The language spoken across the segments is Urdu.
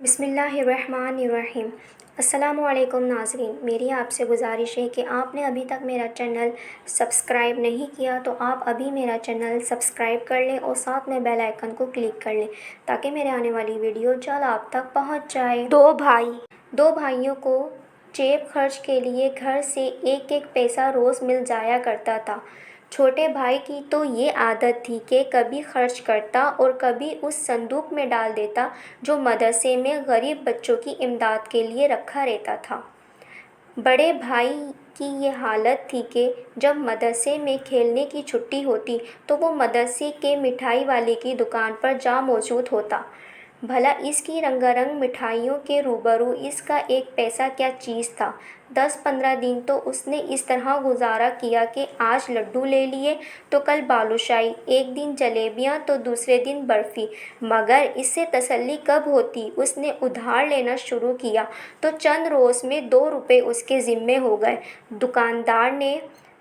بسم اللہ الرحمن الرحیم۔ السلام علیکم ناظرین، میری آپ سے گزارش ہے کہ آپ نے ابھی تک میرا چینل سبسکرائب نہیں کیا تو آپ ابھی میرا چینل سبسکرائب کر لیں اور ساتھ میں بیل آئیکن کو کلک کر لیں تاکہ میرے آنے والی ویڈیو جلد آپ تک پہنچ جائے۔ دو بھائیوں کو جیب خرچ کے لیے گھر سے ایک ایک پیسہ روز مل جایا کرتا تھا۔ چھوٹے بھائی کی تو یہ عادت تھی کہ کبھی خرچ کرتا اور کبھی اس صندوق میں ڈال دیتا جو مدرسے میں غریب بچوں کی امداد کے لیے رکھا رہتا تھا۔ بڑے بھائی کی یہ حالت تھی کہ جب مدرسے میں کھیلنے کی چھٹی ہوتی تو وہ مدرسے کے مٹھائی والے کی دکان پر جا موجود ہوتا۔ بھلا اس کی رنگا رنگ مٹھائیوں کے روبرو اس کا ایک پیسہ کیا چیز تھا۔ 10-15 دن تو اس نے اس طرح گزارا کیا کہ آج لڈو لے لیے تو کل بالوشاہی، ایک دن جلیبیاں تو دوسرے دن برفی۔ مگر اس سے تسلی کب ہوتی، اس نے ادھار لینا شروع کیا تو چند روز میں 2 روپے اس کے ذمے ہو گئے۔ دکاندار نے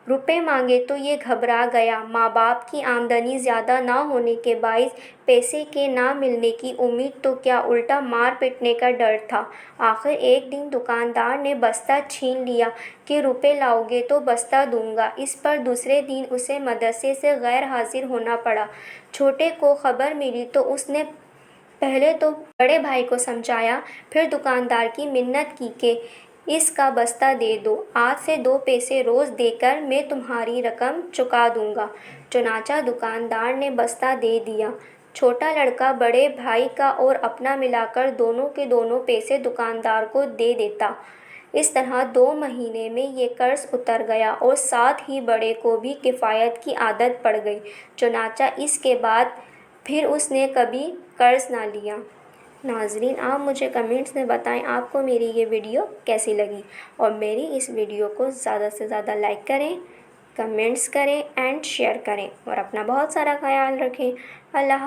روپے مانگے تو یہ گھبرا گیا۔ ماں باپ کی آمدنی زیادہ نہ ہونے کے باعث پیسے کے نہ ملنے کی امید تو کیا الٹا مار پیٹنے کا ڈر تھا۔ آخر ایک دن دکاندار نے بستہ چھین لیا کہ روپے لاؤ گے تو بستہ دوں گا۔ اس پر دوسرے دن اسے مدرسے سے غیر حاضر ہونا پڑا۔ چھوٹے کو خبر ملی تو اس نے پہلے تو بڑے بھائی کو سمجھایا، پھر دکاندار کی منت کی کہ اس کا بستہ دے دو، آج سے 2 پیسے روز دے کر میں تمہاری رقم چکا دوں گا۔ چنانچہ دکاندار نے بستہ دے دیا۔ چھوٹا لڑکا بڑے بھائی کا اور اپنا ملا کر دونوں کے دونوں پیسے دکاندار کو دے دیتا۔ اس طرح 2 مہینے میں یہ قرض اتر گیا اور ساتھ ہی بڑے کو بھی کفایت کی عادت پڑ گئی۔ چنانچہ اس کے بعد پھر اس نے کبھی قرض نہ لیا۔ ناظرین، آپ مجھے کمنٹس میں بتائیں آپ کو میری یہ ویڈیو کیسی لگی، اور میری اس ویڈیو کو زیادہ سے زیادہ لائک کریں، کمنٹس کریں اینڈ شیئر کریں، اور اپنا بہت سارا خیال رکھیں۔ اللہ